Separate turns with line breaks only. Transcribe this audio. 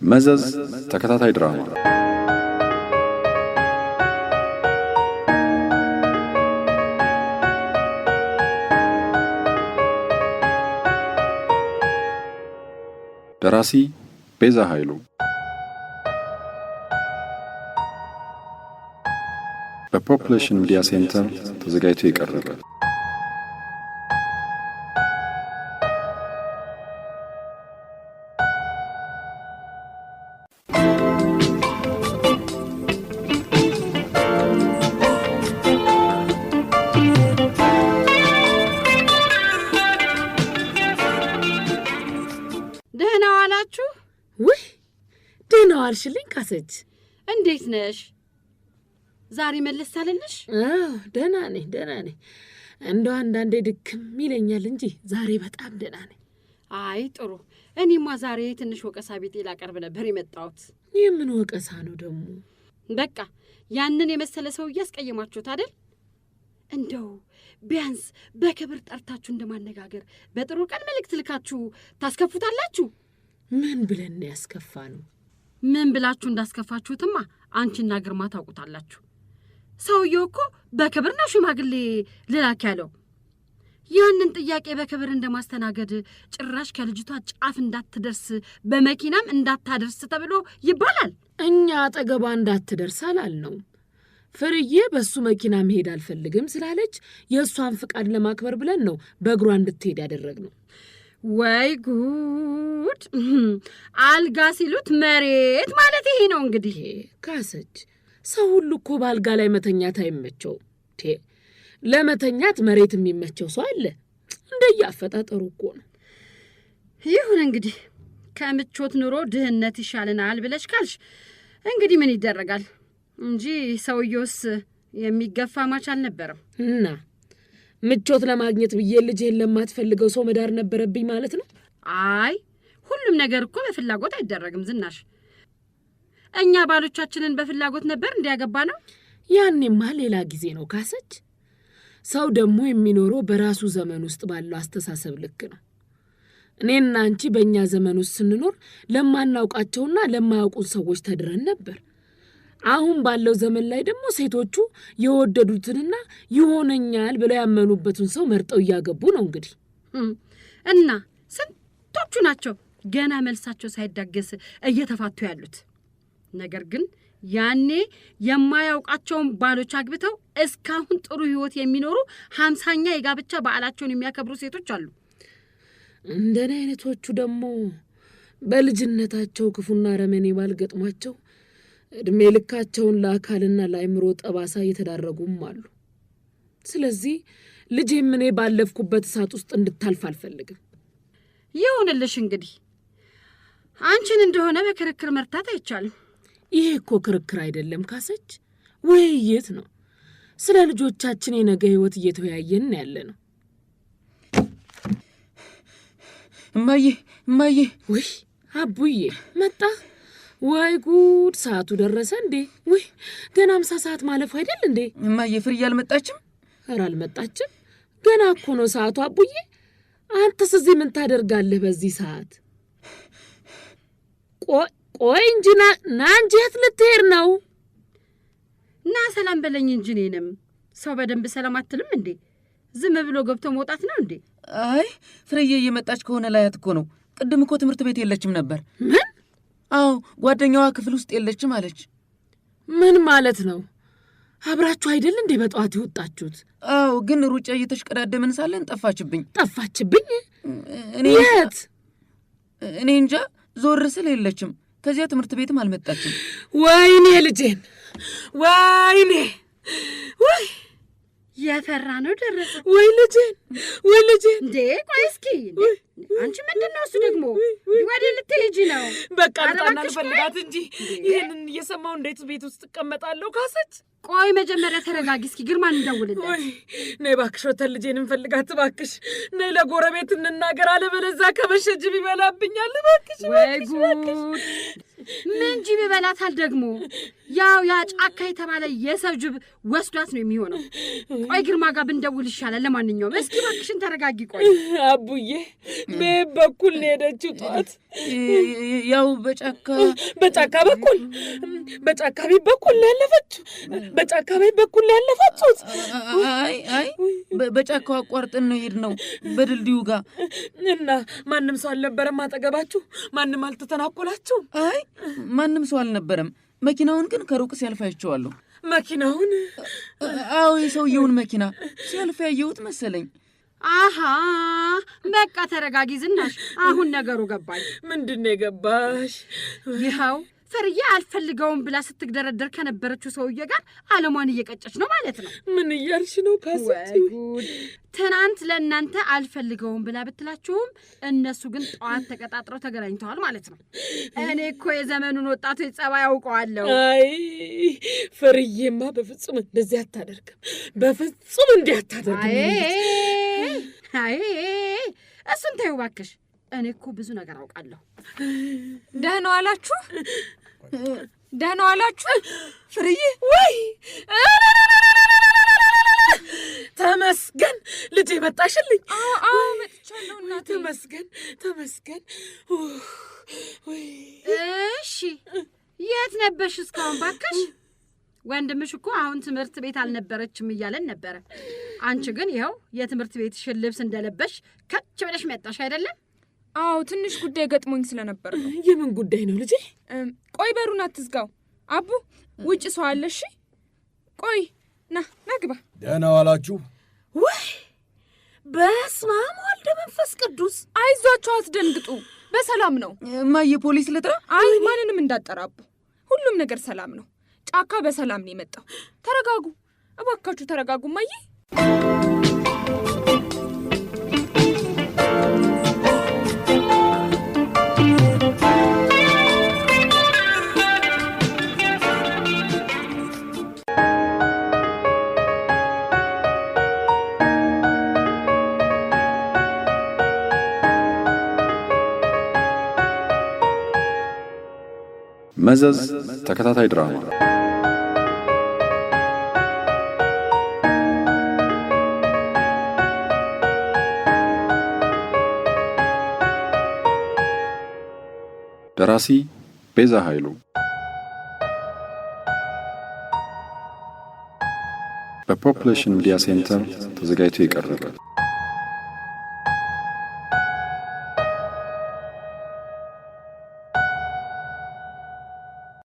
መዘዝ ተከታታይ ድራማ ደራሲ ቤዛ ኃይሉ በፖፑሌሽን ሚዲያ ሴንተር ተዘጋጅቶ የቀረበ
አልሽልኝ ካሰች
እንዴት ነሽ? ዛሬ መለስ አለልሽ?
ደህና ነኝ እንደው አንዳንዴ ድክም ይለኛል እንጂ ዛሬ በጣም ደህና ነኝ።
አይ ጥሩ። እኔማ ዛሬ ትንሽ ወቀሳ ቢጤ ላቀርብ ነበር የመጣሁት።
የምን ወቀሳ ነው ደግሞ?
በቃ ያንን የመሰለ ሰው እያስቀየማችሁት አይደል? እንደው ቢያንስ በክብር ጠርታችሁ እንደማነጋገር በጥሩ ቀን መልእክት ልካችሁ ታስከፉታላችሁ።
ምን ብለን ያስከፋ ነው?
ምን ብላችሁ እንዳስከፋችሁትማ አንቺና ግርማ ታውቁታላችሁ። ሰውየው እኮ በክብር ነው ሽማግሌ ልላክ ያለው። ያንን ጥያቄ በክብር እንደማስተናገድ ጭራሽ ከልጅቷ ጫፍ እንዳትደርስ በመኪናም እንዳታደርስ ተብሎ ይባላል።
እኛ አጠገቧ እንዳትደርስ አላልነውም። ፍርዬ በሱ መኪና መሄድ አልፈልግም ስላለች የእሷን ፍቃድ ለማክበር ብለን ነው በእግሯ እንድትሄድ ያደረግነው።
ወይ ጉድ! አልጋ ሲሉት መሬት ማለት ይሄ ነው እንግዲህ።
ካሰች ሰው ሁሉ እኮ በአልጋ ላይ መተኛት አይመቸውም። ለመተኛት መሬት የሚመቸው ሰው አለ። እንደያፈጣጠሩ እኮ ነው።
ይሁን እንግዲህ ከምቾት ኑሮ ድህነት ይሻለናል ብለሽ ካልሽ እንግዲህ ምን ይደረጋል እንጂ ሰውየውስ የሚገፋ ማች አልነበረም።
እና ምቾት ለማግኘት ብዬ ልጅህን ለማትፈልገው ሰው መዳር ነበረብኝ ማለት ነው?
አይ ሁሉም ነገር እኮ በፍላጎት አይደረግም ዝናሽ። እኛ ባሎቻችንን በፍላጎት ነበር እንዲያገባ ነው።
ያኔማ ሌላ ጊዜ ነው ካሰች። ሰው ደግሞ የሚኖረው በራሱ ዘመን ውስጥ ባለው አስተሳሰብ ልክ ነው። እኔና አንቺ በእኛ ዘመን ውስጥ ስንኖር ለማናውቃቸውና ለማያውቁን ሰዎች ተድረን ነበር። አሁን ባለው ዘመን ላይ ደግሞ ሴቶቹ የወደዱትንና ይሆነኛል ብለው ያመኑበትን ሰው መርጠው እያገቡ ነው እንግዲህ።
እና ስንቶቹ ናቸው ገና መልሳቸው ሳይዳገስ እየተፋቱ ያሉት? ነገር ግን ያኔ የማያውቃቸውን ባሎች አግብተው እስካሁን ጥሩ ህይወት የሚኖሩ 50ኛ የጋብቻ በዓላቸውን የሚያከብሩ ሴቶች አሉ።
እንደኔ አይነቶቹ ደግሞ በልጅነታቸው ክፉና ረመኔ ባል ገጥሟቸው እድሜ ልካቸውን ለአካልና ለአእምሮ ጠባሳ እየተዳረጉም አሉ። ስለዚህ ልጄም እኔ ባለፍኩበት እሳት ውስጥ እንድታልፍ አልፈልግም።
ይሁንልሽ እንግዲህ አንቺን እንደሆነ በክርክር መርታት አይቻልም።
ይሄ እኮ ክርክር አይደለም ካሰች፣ ውይይት ነው። ስለ ልጆቻችን የነገ ህይወት እየተወያየን ያለ ነው።
እማዬ
ወይ አቡዬ መጣ። ወይ ጉድ! ሰዓቱ ደረሰ እንዴ? ወይ ገና 50 ሰዓት ማለፉ አይደል እንዴ?
እማዬ ፍርዬ አልመጣችም?
ኧረ አልመጣችም። ገና እኮ ነው ሰዓቱ። አቡዬ አንተስ እዚህ ምን ታደርጋለህ በዚህ ሰዓት? ቆይ እንጂ ና እንጂ የት ልትሄድ ነው?
እና ሰላም በለኝ እንጂ እኔንም ሰው በደንብ ሰላም አትልም እንዴ? ዝም ብሎ ገብቶ መውጣት ነው እንዴ?
አይ ፍርዬ እየመጣች ከሆነ ላያት እኮ ነው። ቅድም እኮ ትምህርት ቤት የለችም ነበር።
ምን?
አዎ ጓደኛዋ ክፍል ውስጥ የለችም አለች።
ምን ማለት ነው? አብራችሁ አይደል እንዴ በጠዋት ይወጣችሁት?
አዎ ግን ሩጫ እየተሽቀዳደምን ሳለን ጠፋችብኝ።
የት?
እኔ እንጃ። ዞር ስል የለችም። ከዚያ ትምህርት ቤትም አልመጣችም።
ወይኔ ልጄን! ወይኔ! ወይ
የፈራ ነው ደረሰ።
ወይ ልጄን!
እንዴ ቆይ እስኪ አንቺ ምንድነው እሱ ደግሞ ወደ ልትሄጂ ነው?
በቃ ልጣና ልፈልጋት እንጂ ይሄንን እየሰማው እንዴት ቤት ውስጥ ተቀመጣለሁ? ካሰች
ቆይ መጀመሪያ ተረጋጊ እስኪ። ግርማን እንደውልለት።
ወይ ነይ እባክሽ፣ ወተን ልጄን እንፈልጋት እባክሽ። ነይ ለጎረቤት እንናገር፣ አለበለዚያ ከመሸጅብ ይበላብኛል። እባክሽ
ወይ ጉድ! ምን ጅብ ይበላታል ደግሞ? ያው ያ ጫካ የተባለ የሰው ጅብ ወስዷት ነው የሚሆነው። ቆይ ግርማ ጋር ብንደውል ይሻላል። ለማንኛውም እስኪ እባክሽን ተረጋጊ። ቆይ
አቡዬ በየት በኩል ነው የሄደችው ጠዋት?
ያው በጫካ
በኩል በጫካ ቤት በኩል ነው ያለፈችው። በጫካ ቤት በኩል ነው ያለፈችው።
አይ በጫካው አቋርጠን ነው የሄድነው በድልድዩ ጋር።
እና ማንም ሰው አልነበረም አጠገባችሁ? ማንም አልተተናኮላችሁም?
አይ ማንም ሰው አልነበረም። መኪናውን ግን ከሩቅ ሲያልፍ አይቼዋለሁ።
መኪናውን?
አዎ የሰውየውን መኪና ሲያልፍ ያየሁት መሰለኝ።
አሃ በቃ ተረጋጊ ዝናሽ። አሁን ነገሩ ገባኝ።
ምንድን ነው የገባሽ?
ይኸው ፍርዬ አልፈልገውም ብላ ስትግደረደር ከነበረችው ሰውዬ ጋር አለሟን እየቀጨች ነው ማለት ነው።
ምን እያልሽ ነው ካሰች?
ትናንት ለእናንተ አልፈልገውም ብላ ብትላችሁም እነሱ ግን ጠዋት ተቀጣጥረው ተገናኝተዋል ማለት ነው። እኔ እኮ የዘመኑን ወጣቶች ጸባይ ያውቀዋለሁ።
አይ ፍርዬማ በፍጹም እንደዚህ አታደርግም። በፍጹም እንዲህ አታደርግም።
አይ እሱን ተይው እባክሽ። እኔ እኮ ብዙ ነገር አውቃለሁ።
ደህና ዋላችሁ? ደህና ዋላችሁ?
ፍርዬ
ወይ ተመስገን ልጄ መጣሽልኝ።
አዎ መጥቻለሁ እናቴ።
ተመስገን። ወይ
እሺ የት ነበርሽ እስካሁን ባክሽ? ወንድምሽ እኮ አሁን ትምህርት ቤት አልነበረችም እያለን ነበረ። አንቺ ግን ይኸው የትምህርት ቤትሽን ልብስ እንደለበሽ ከች ብለሽ መጣሽ አይደለም?
አዎ ትንሽ ጉዳይ ገጥሞኝ ስለነበር ነው።
የምን ጉዳይ ነው ልጄ?
ቆይ በሩን አትዝጋው አቡ፣ ውጭ ሰው አለ። እሺ ቆይ ና ግባ።
ደህና ዋላችሁ?
ወይ በስመ አብ ወልድ መንፈስ ቅዱስ።
አይዟችሁ አትደንግጡ፣ በሰላም ነው።
እማዬ ፖሊስ ልጥራ?
አይ ማንንም እንዳጠራቡ፣ ሁሉም ነገር ሰላም ነው። ጫካ በሰላም ነው የመጣው። ተረጋጉ እባካችሁ ተረጋጉ እማዬ።
መዘዝ ተከታታይ ድራማ ደራሲ ቤዛ ኃይሉ፣ በፖፑሌሽን ሚዲያ ሴንተር ተዘጋጅቶ የቀረበ